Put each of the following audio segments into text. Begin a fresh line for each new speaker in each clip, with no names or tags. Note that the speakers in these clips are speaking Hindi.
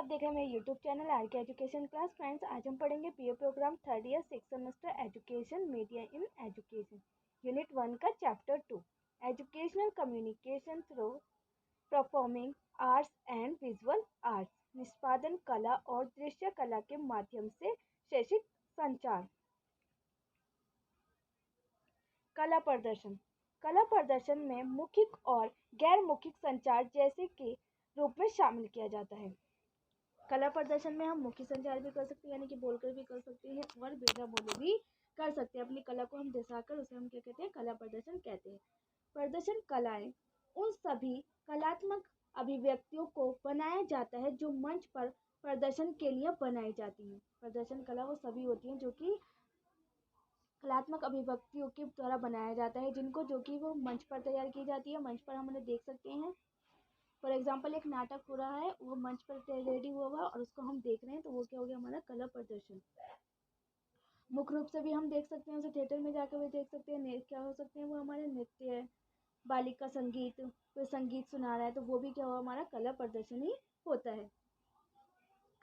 आप देख रहे हैं मेरे YouTube channel R K education class. Friends, आज हम पढ़ेंगे BA program third year 6 semester education media in education unit 1 का chapter 2 educational communication through performing arts and visual arts, निष्पादन कला और दृश्य कला के माध्यम से शैक्षिक संचार। कला प्रदर्शन। कला प्रदर्शन में मौखिक और गैर मौखिक संचार जैसे के रूप में शामिल किया जाता है। कला प्रदर्शन में हम मौखिक संचार भी कर सकते हैं, यानी कि बोलकर भी कर सकते हैं और बिना बोले भी कर सकते हैं। अपनी कला को हम दर्शाकर उसे हम क्या कहते हैं, कला प्रदर्शन कहते हैं। प्रदर्शन कलाएं उन सभी कलात्मक अभिव्यक्तियों को बनाया जाता है जो मंच पर प्रदर्शन के लिए बनाई जाती हैं। प्रदर्शन कला वो सभी होती हैं जो कि कलात्मक अभिव्यक्तियों के द्वारा बनाया जाता है, जिनको जो कि वो मंच पर तैयार की जाती है। मंच पर हम उन्हें देख सकते हैं। फॉर एग्जाम्पल, एक नाटक हो रहा है, वो मंच पर रेडी हुआ हुआ और उसको हम देख रहे हैं, तो वो क्या हो गया, हमारा कला प्रदर्शन। मुख्य रूप से भी हम देख सकते हैं, उसे थिएटर में जाकर भी देख सकते हैं। क्या हो सकते हैं, वो हमारे नृत्य है, बालिका संगीत, कोई संगीत सुना रहा है, तो वो भी क्या हुआ, हमारा कला प्रदर्शन ही होता है।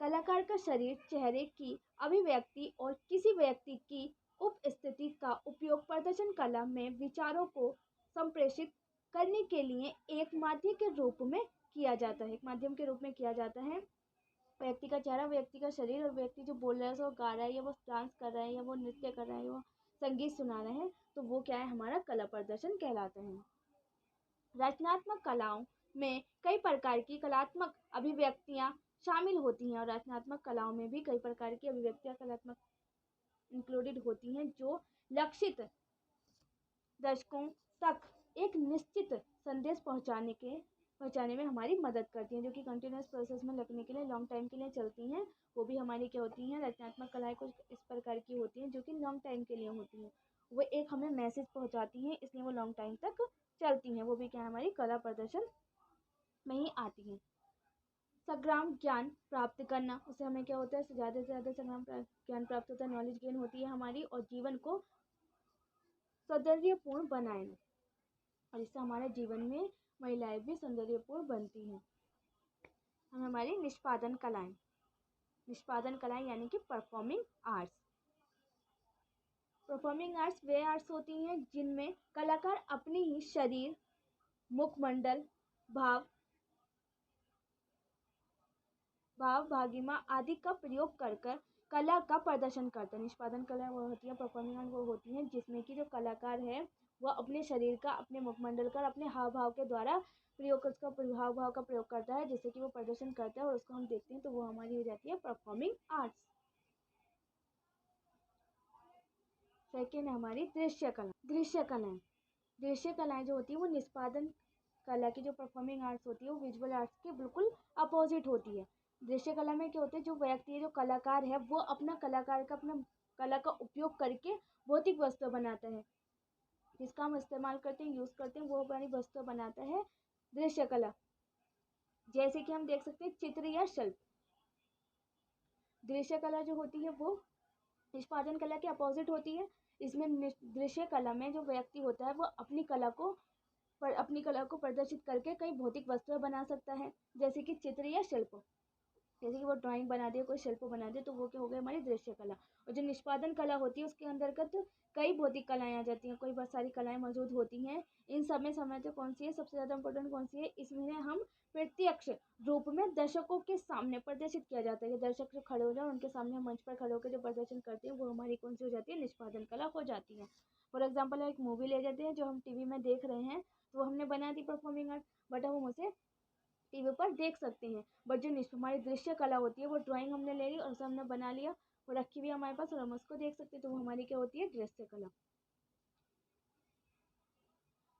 कलाकार का शरीर, चेहरे की अभिव्यक्ति और किसी व्यक्ति की उपस्थिति का उपयोग प्रदर्शन कला में विचारों को संप्रेषित करने के लिए एक माध्यम के रूप में किया जाता है। एक माध्यम के रूप में किया जाता है। व्यक्ति का चेहरा, व्यक्ति का शरीर और व्यक्ति जो बोल रहा है, वो गा रहा है या वो डांस कर रहा है या वो नृत्य कर रहा है या वो संगीत सुना रहे हैं, तो वो क्या है, हमारा कला प्रदर्शन कहलाता है। रचनात्मक कलाओं में कई प्रकार की कलात्मक अभिव्यक्तियां शामिल होती हैं और रचनात्मक कलाओं में भी कई प्रकार की अभिव्यक्तियां कलात्मक इंक्लूडेड होती हैं, जो लक्षित दर्शकों तक एक निश्चित संदेश पहुंचाने में हमारी मदद करती हैं, जो कि कंटिन्यूस प्रोसेस में लगने के लिए लॉन्ग टाइम के लिए चलती हैं। वो भी हमारी क्या होती हैं, रचनात्मक कलाएं कुछ इस प्रकार की होती हैं जो कि लॉन्ग टाइम के लिए होती हैं। वो एक हमें मैसेज पहुंचाती हैं, इसलिए वो लॉन्ग टाइम तक चलती हैं। वो भी क्या हमारी कला प्रदर्शन में ही आती हैं। संग्राम ज्ञान प्राप्त करना, उससे हमें क्या होता है, ज़्यादा से ज़्यादा संग्राम ज्ञान प्राप्त होता है, नॉलेज गेन होती है हमारी, और जीवन को सौंदर्यपूर्ण बनाए, और इससे हमारे जीवन में महिलाएं भी सौंदर्यपूर्ण बनती हैं। हम हमारी निष्पादन कलाएं यानी कि परफॉर्मिंग आर्ट्स। परफॉर्मिंग आर्ट्स वे आर्ट्स होती हैं जिनमें कलाकार अपनी ही शरीर, मुखमंडल, भाव भागिमा आदि का प्रयोग कर कला का प्रदर्शन करते हैं। निष्पादन कला वो होती है, परफॉर्मिंग आर्ट वो होती है जिसमें कि जो कलाकार है वह अपने शरीर का, अपने मुखमंडल का, अपने हाव भाव के द्वारा उसका हाव भाव का प्रयोग करता है, जिससे कि वो प्रदर्शन करता है और उसको हम देखते हैं, तो वो हमारी हो जाती है परफॉर्मिंग आर्ट्स। सेकेंड है हमारी दृश्य कलाएं जो होती है वो निष्पादन कला की, जो परफॉर्मिंग आर्ट्स होती है वो विजुअल आर्ट्स के बिल्कुल अपोजिट होती है। दृश्य कला में क्या होता है, जो व्यक्ति है, जो कलाकार है, वो अपना कला का उपयोग करके भौतिक वस्तु बनाता है, जिसका हम इस्तेमाल करते हैं, यूज करते हैं, वो हमारी वस्तु बनाता है दृश्य कला। जैसे कि हम देख सकते हैं चित्र या शिल्प। दृश्य कला जो होती है वो निष्पादन कला के अपोजिट होती है। इसमें दृश्य कला में जो व्यक्ति होता है वो अपनी कला को प्रदर्शित करके कई भौतिक वस्तुएं बना सकता है, जैसे कि चित्र या शिल्प। जैसे कि वो ड्राइंग बना दे, कोई शिल्प बना दे, तो वो क्या हो गया, हमारी दृश्य कला। और जो निष्पादन कला होती है उसके अंतर्गत कई भौतिक कलाएं आ जाती हैं, कोई बहुत सारी कलाएं मौजूद होती हैं। इन सब में समझते कौन सी है, सबसे ज़्यादा इंपॉर्टेंट कौन सी है, इसमें हम प्रत्यक्ष रूप में दर्शकों के सामने प्रदर्शित किया जाता है। दर्शक जो खड़े हो जाए उनके सामने मंच पर खड़े होकर जो प्रदर्शन करते हैं, वो हमारी कौन सी हो जाती है, निष्पादन कला हो जाती है। फॉर एग्जाम्पल, एक मूवी ले जाते हैं जो हम टीवी में देख रहे हैं, तो हमने बना दी परफॉर्मिंग आर्ट, बट हम उसे टीवी पर देख सकते हैं। बट जो हमारी दृश्य कला होती है वो ड्राइंग हमने ले ली और उसे हमने बना लिया, वो रखी हुई है हमारे पास और हम उसको देख सकते हैं, तो वो हमारी क्या होती है, दृश्य कला।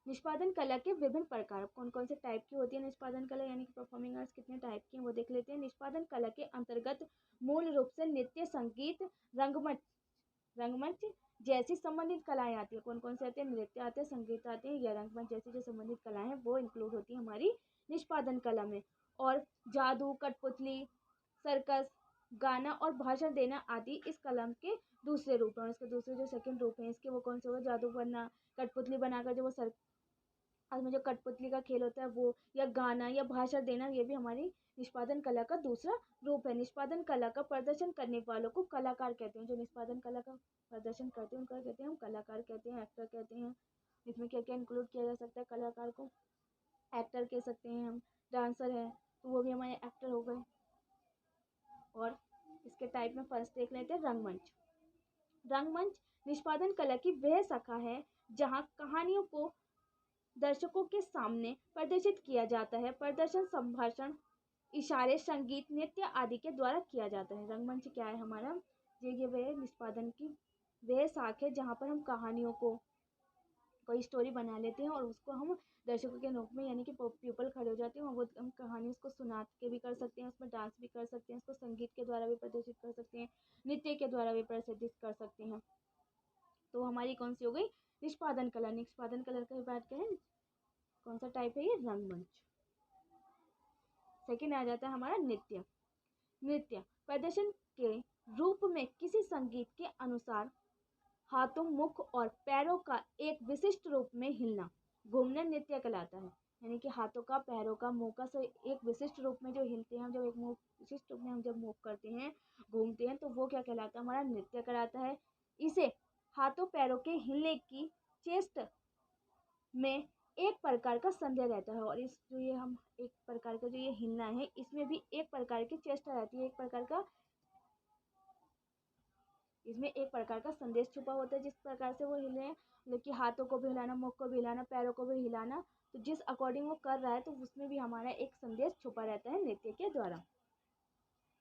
निष्पादन कला के विभिन्न प्रकार, कौन कौन से टाइप की होती है निष्पादन कला, यानी कि परफॉर्मिंग आर्ट्स कितने टाइप की हैं वो देख लेते हैं। निष्पादन कला के अंतर्गत मूल रूप से नृत्य, संगीत, रंगमंच जैसी संबंधित कलाएं आती है। कौन कौन से आते हैं, नृत्य आते हैं, संगीत आते हैं, या रंगमंच जैसी जो संबंधित कलाएं हैं वो इंक्लूड होती है हमारी निष्पादन कला में। और जादू, कठपुतली, सर्कस, गाना और भाषण देना आदि इस कला के दूसरे रूप हैं। और इसके दूसरे जो सेकंड रूप हैं इसके, वो कौन से हुए, जादू बनना, कठपुतली बनाकर जो वो में जो कठपुतली का खेल होता है वो, या गाना या भाषण देना, ये भी हमारी निष्पादन कला का दूसरा रूप है। निष्पादन कला का प्रदर्शन करने वालों को कलाकार कहते हैं। जो निष्पादन कला का प्रदर्शन करते हैं उनको कहते हैं हम कलाकार कहते हैं, एक्टर कहते हैं। इसमें क्या क्या इंक्लूड किया जा सकता है? कलाकार को एक्टर कह सकते हैं हम। डांसर है तो वो भी हमारे एक्टर हो गए। और इसके टाइप में फर्स्ट देख लेते हैं रंगमंच। रंगमंच निष्पादन कला की वह शाखा है जहाँ कहानियों को दर्शकों के सामने प्रदर्शित किया जाता है। प्रदर्शन संभाषण, इशारे, संगीत, नृत्य आदि के द्वारा किया जाता है। रंगमंच क्या है हमारा? ये वह निष्पादन की वह शाखा है जहाँ पर हम कहानियों को कोई स्टोरी बना लेते हैं और उसको हम दर्शकों के रूप में, यानी कि पीपल खड़े हो जाते हैं और वो हम कहानी उसको सुना के भी कर सकते हैं, उसमें डांस भी कर सकते हैं, उसको संगीत के द्वारा भी प्रदर्शित कर सकते हैं, नृत्य के द्वारा भी प्रदर्शित कर सकते हैं। तो हमारी कौन सी हो गई? निष्पादन कला। निष्पादन कला की बात करें कौन सा टाइप है? ये रंगमंच। सेकेंड आ जाता है हमारा नृत्य। नृत्य प्रदर्शन के रूप में किसी संगीत के अनुसार हाथों, मुख और पैरों का एक विशिष्ट रूप में हिलना, घूमना नृत्य कहलाता है। यानी कि हाथों का, पैरों का, मुंह का से एक विशिष्ट रूप में जो हिलते हैं, जब एक मुंह विशिष्ट रूप में हम जब मूव करते हैं, घूमते हैं, तो वो क्या कहलाता है? हमारा नृत्य कहलाता है। इसे हाथों पैरों के हिलने की चेष्ट में एक प्रकार का संदेह रहता है। और इस जो ये हम एक प्रकार का जो ये हिलना है, इसमें भी एक प्रकार की चेष्टा रहती है, एक प्रकार का इसमें एक प्रकार का संदेश छुपा होता है। जिस प्रकार से वो हिले हैं, मतलब कि हाथों को भी हिलाना, मुख को भी हिलाना, पैरों को भी हिलाना, तो जिस अकॉर्डिंग वो कर रहा है तो उसमें भी हमारा एक संदेश छुपा रहता है नृत्य के द्वारा।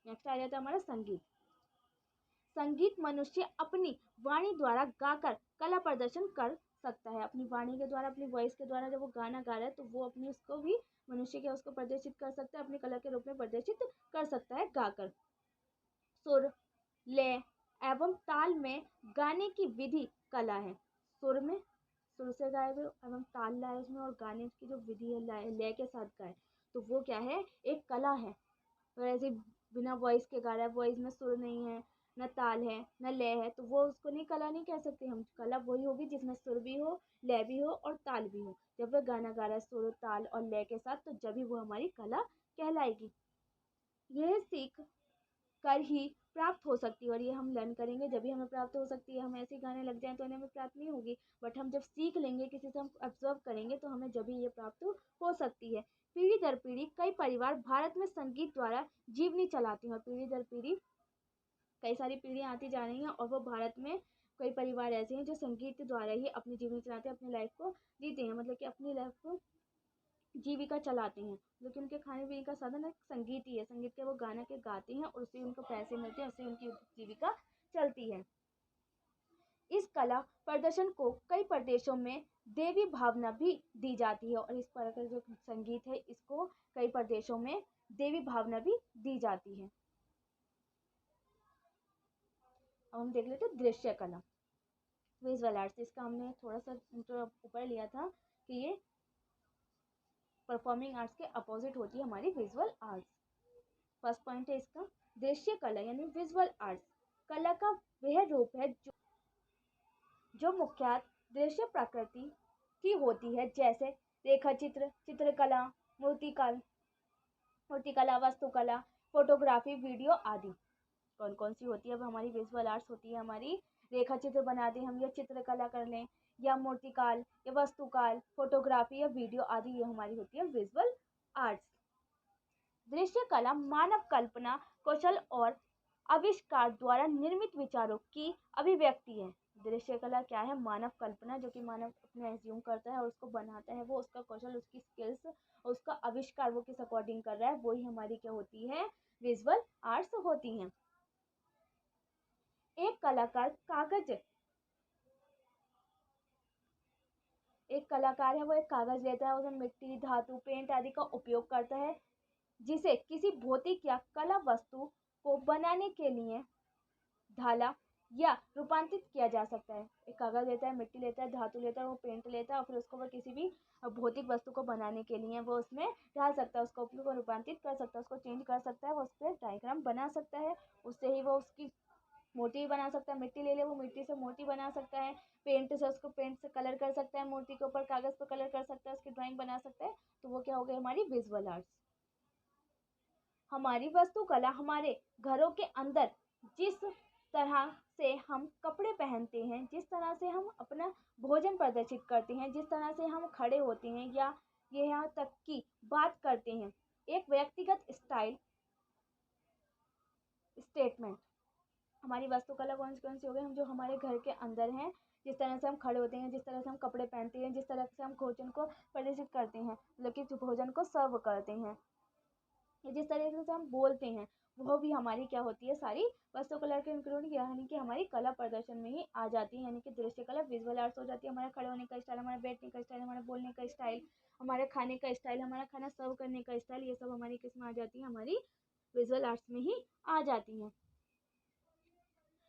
नेक्स्ट आ जाता है हमारा संगीत। संगीत मनुष्य अपनी वाणी द्वारा गाकर कला प्रदर्शन कर सकता है। अपनी वाणी के द्वारा, अपनी वॉइस के द्वारा जब वो गाना गा रहा है तो वो अपनी उसको भी मनुष्य क्या उसको प्रदर्शित कर सकता है, अपनी कला के रूप में प्रदर्शित कर सकता है गाकर। सुर, लय एवं ताल में गाने की विधि कला है। सुर में सुर से गाए हुए एवं ताल लाए उसमें, और गाने की जो विधि है लय के साथ गाए, तो वो क्या है? एक कला है। तो ऐसे बिना वॉइस के गा रहा है, वॉइस में सुर नहीं है, न ताल है, न लय है, तो वो उसको नहीं कला नहीं कह सकते हम। कला वही होगी जिसमें सुर भी हो, लय भी हो और ताल भी हो। जब वह गाना गा रहा है सुर, ताल और लय के साथ, तो जब भी वो हमारी कला कहलाएगी। यह सीख कर ही प्राप्त हो सकती है, और ये हम लर्न करेंगे जब भी हमें प्राप्त हो सकती है। हम ऐसे गाने लग जाएं तो हमें प्राप्त नहीं होगी, बट हम जब सीख लेंगे, किसी से हम ऑब्जर्व करेंगे, तो हमें जब भी ये प्राप्त हो सकती है। पीढ़ी दर पीढ़ी कई परिवार भारत में संगीत द्वारा जीवनी चलाती हैं, और पीढ़ी दर पीढ़ी कई सारी पीढ़ियाँ आती जा रही हैं, और वो भारत में कई परिवार ऐसे हैं जो संगीत द्वारा ही अपनी जीवनी चलाते हैं, अपनी लाइफ को जीते हैं, मतलब कि अपनी लाइफ को जीविका चलाते हैं। लेकिन उनके खाने पीने का साधन एक संगीत ही है। संगीत के वो गाना के गाते हैं और उससे उनको पैसे मिलते हैं, उससे उनकी जीविका चलती है। इस कला प्रदर्शन को कई प्रदेशों में देवी भावना भी दी जाती है, और इस प्रकार का जो संगीत है इसको कई प्रदेशों में देवी भावना भी दी जाती है। अब हम देख लेते हैं दृश्य कला, विजुअल आर्ट्स। इसका हमने थोड़ा सा ऊपर लिया था कि ये परफॉर्मिंग आर्ट्स के अपोजिट होती है हमारी विजुअल आर्ट्स। फर्स्ट पॉइंट है इसका दृश्य कला यानी विजुअल आर्ट्स। कला का वह रूप है जो मुख्यतः दृश्य प्रकृति की होती है, जैसे रेखा चित्र, चित्रकला, मूर्तिकला, वास्तुकला, फोटोग्राफी, वीडियो आदि। कौन कौन सी होती है? अब हमारी विजुअल आर्ट्स होती है हमारी रेखा चित्र बना दें हम, या चित्रकला कर लें, या मूर्तिकाल, या वास्तुकाल, फोटोग्राफी या वीडियो आदि, ये हमारी होती है विजुअल आर्ट्स। दृश्य कला मानव कल्पना कौशल और आविष्कार द्वारा निर्मित विचारों की अभिव्यक्ति है। दृश्य कला क्या है? मानव कल्पना, जो कि मानव अपने एज्यूम करता है और उसको बनाता है, वो उसका कौशल, उसकी स्किल्स, उसका आविष्कार वो किस अकॉर्डिंग कर रहा है, वही हमारी क्या होती है? विजुअल आर्ट्स होती हैं। एक कलाकार है वो एक कागज लेता है, उसमें मिट्टी, धातु, पेंट आदि का उपयोग करता है, जिसे किसी भौतिक या कला वस्तु को बनाने के लिए ढाला या रूपांतरित किया जा सकता है। एक कागज लेता है, मिट्टी लेता है, धातु लेता है, वो पेंट लेता है, और फिर उसको वो किसी भी भौतिक वस्तु को बनाने के लिए वो उसमें डाल सकता है, उसको रूपांतरित कर सकता है, उसको चेंज कर सकता है, वो उस पर डायग्राम बना सकता है, उससे ही वो उसकी मूर्ति भी बना सकता है, मिट्टी ले ले वो मिट्टी से मूर्ति बना सकता है, पेंट से उसको पेंट से कलर कर सकता है, मूर्ति के ऊपर कागज़ पर कलर कर सकता है, उसकी ड्राइंग बना सकता है। तो वो क्या हो गई हमारी विजुअल आर्ट्स। हमारी वास्तुकला हमारे घरों के अंदर जिस तरह से हम कपड़े पहनते हैं, जिस तरह से हम अपना भोजन प्रदर्शित करते हैं, जिस तरह से हम खड़े होते हैं या यहाँ तक कि बात करते हैं, एक व्यक्तिगत स्टाइल स्टेटमेंट। हमारी वास्तुकला कौन सी हो गई, हम जो हमारे घर के अंदर हैं, जिस तरह से हम खड़े होते हैं, जिस तरह से हम कपड़े पहनते हैं, जिस तरह से हम भोजन को प्रदर्शित करते हैं, मतलब कि भोजन को सर्व करते हैं, जिस तरीके से हम बोलते हैं, वो भी हमारी क्या होती है, सारी वास्तुकला के इंक्लूड यानी कि हमारी कला प्रदर्शन में ही आ जाती है। यानी कि दृश्य कला विजुअल आर्ट्स हो जाती है। हमारा खड़े होने का स्टाइल, हमारा बैठने का स्टाइल, हमारा बोलने का स्टाइल, हमारे खाने का स्टाइल, हमारा खाना सर्व करने का स्टाइल, ये सब हमारी किस में आ जाती है, हमारी विजुअल आर्ट्स में ही आ जाती है।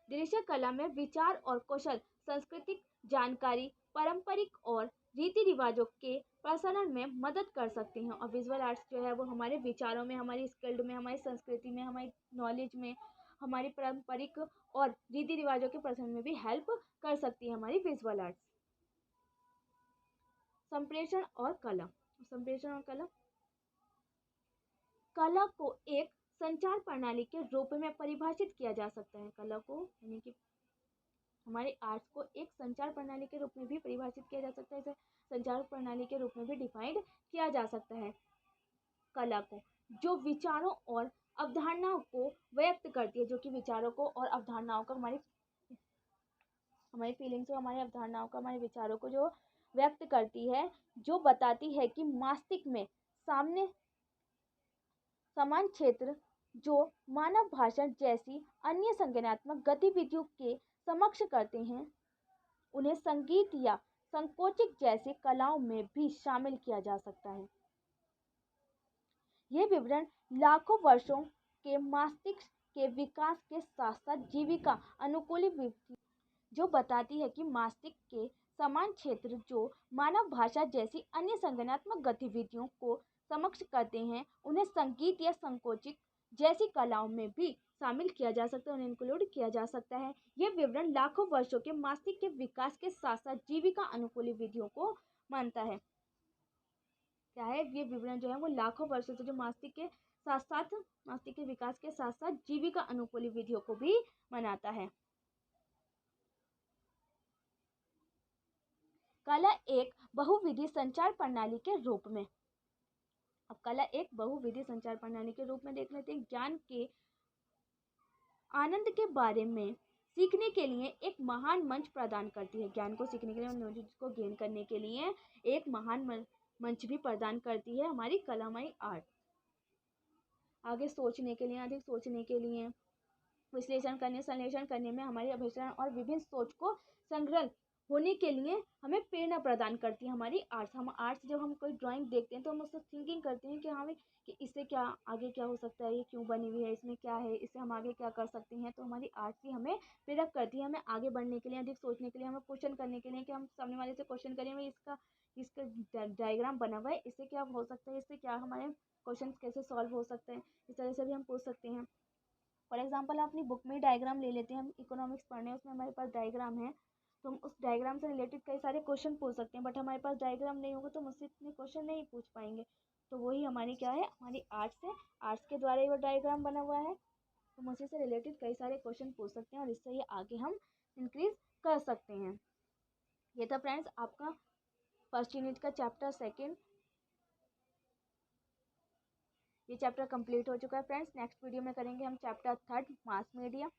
दृश्य कला में विचार और कौशल, सांस्कृतिक जानकारी, पारंपरिक और रीति रिवाजों के प्रसारण में मदद कर सकते हैं। और विजुअल आर्ट्स जो है वो हमारे विचारों में, हमारी स्किल्ड में, हमारी संस्कृति में, हमारी नॉलेज में, हमारी पारंपरिक और रीति रिवाजों के प्रसारण में भी हेल्प कर सकती है हमारी विजुअल आर्ट्स। संप्रेषण और कला। संप्रेषण और कला, कला को एक संचार प्रणाली के रूप में परिभाषित किया जा सकता है। कला को यानी कि हमारे आर्ट्स को एक संचार प्रणाली के रूप में भी परिभाषित किया जा सकता है, इसे संचार प्रणाली के रूप में भी डिफाइंड किया जा सकता है। कला को जो विचारों और अवधारणाओं को व्यक्त करती है, जो कि विचारों को और अवधारणाओं को, हमारी फीलिंग्स को, हमारी अवधारणाओं को, हमारे विचारों को जो व्यक्त करती है, जो बताती है कि मस्तिष्क में सामने समान क्षेत्र जो मानव भाषा जैसी अन्य संज्ञानात्मक गतिविधियों के समक्ष करते हैं, उन्हें संगीत या संकोचित जैसी कलाओं में भी शामिल किया जा सकता है। यह विवरण लाखों वर्षों के मस्तिष्क के विकास के साथ साथ जीविका अनुकूली विधि जो बताती है कि मस्तिष्क के समान क्षेत्र जो मानव भाषा जैसी अन्य संज्ञानात्मक गतिविधियों को समक्ष करते हैं, उन्हें संगीत या संकोचित जैसी कलाओं में भी शामिल किया जा सकता है, उन्हें इंक्लूड किया जा सकता है। यह विवरण लाखों वर्षों के मस्तिष्क के विकास के साथ साथ जीविका अनुकूली विधियों को मानता है। क्या है ये विवरण जो है वो लाखों वर्षों से जो मस्तिष्क के साथ साथ मस्तिष्क के विकास के साथ साथ जीविका अनुकूली विधियों को भी मनाता है। कला एक बहुविधि संचार प्रणाली के रूप में, अब कला एक बहुविधि संचार प्रणाली के रूप में देख लेते हैं। ज्ञान के आनंद के बारे में सीखने के लिए एक महान मंच प्रदान करती है। ज्ञान को सीखने के लिए, नॉलेज को गेन करने के लिए एक महान मंच भी प्रदान करती है हमारी कला, हमारी आर्ट। आगे सोचने के लिए, अधिक सोचने के लिए, विश्लेषण करने, संश्लेषण करने में हमारी अभिसरण और विभिन्न सोच को संग्रह होने के लिए हमें प्रेरणा प्रदान करती है हमारी आर्ट्स। हम आर्ट्स जब हम कोई ड्राइंग देखते हैं तो हम उससे थिंकिंग करते हैं कि हमें कि इससे क्या आगे क्या हो सकता है, ये क्यों बनी हुई है, इसमें क्या है, इससे हम आगे क्या कर सकते हैं। तो हमारी आर्ट्स ही हमें प्रेरक करती है, हमें आगे बढ़ने के लिए, अधिक सोचने के लिए, हमें क्वेश्चन करने के लिए कि हम सामने वाले से क्वेश्चन करें, भाई इसका डायग्राम बना हुआ है, इससे क्या हो सकता है, इससे क्या हमारे क्वेश्चन कैसे सॉल्व हो सकते हैं, इस तरह से भी हम पूछ सकते हैं। फॉर एग्जाम्पल हम अपनी बुक में डायग्राम ले लेते हैं, हम इकोनॉमिक्स पढ़ रहे हैं, उसमें हमारे पास डायग्राम है, तो हम उस डायग्राम से रिलेटेड कई सारे क्वेश्चन पूछ सकते हैं। बट हमारे पास डायग्राम नहीं होगा तो मुझसे इतने क्वेश्चन नहीं पूछ पाएंगे। तो वही हमारी क्या है, हमारी आर्ट्स है, आर्ट्स के द्वारा ही वो डायग्राम बना हुआ है, तो मुझसे से रिलेटेड कई सारे क्वेश्चन पूछ सकते हैं और इससे ही आगे हम इंक्रीज कर सकते हैं। ये था फ्रेंड्स आपका फर्स्ट यूनिट का चैप्टर सेकेंड। ये चैप्टर कंप्लीट हो चुका है फ्रेंड्स। नेक्स्ट वीडियो में करेंगे हम chapter third, mass media.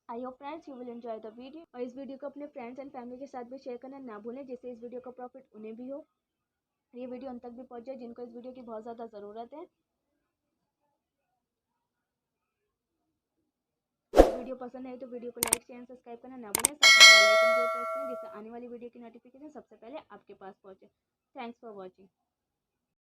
I hope friends you will enjoy the video, और इस वीडियो को अपने फ्रेंड्स एंड फैमिली के साथ भी शेयर करना ना भूलें, जिससे इस वीडियो का प्रॉफिट उन्हें भी हो, ये वीडियो उन तक भी पहुंचे जिनको इस वीडियो की बहुत ज़्यादा ज़रूरत है। वीडियो पसंद है तो वीडियो को लाइक शेयर सब्सक्राइब करना ना भूलें, साथ ही बेल आइकन को प्रेस करें जिससे आने वाली वीडियो की नोटिफिकेशन सबसे पहले आपके पास पहुंचे। Thanks for watching.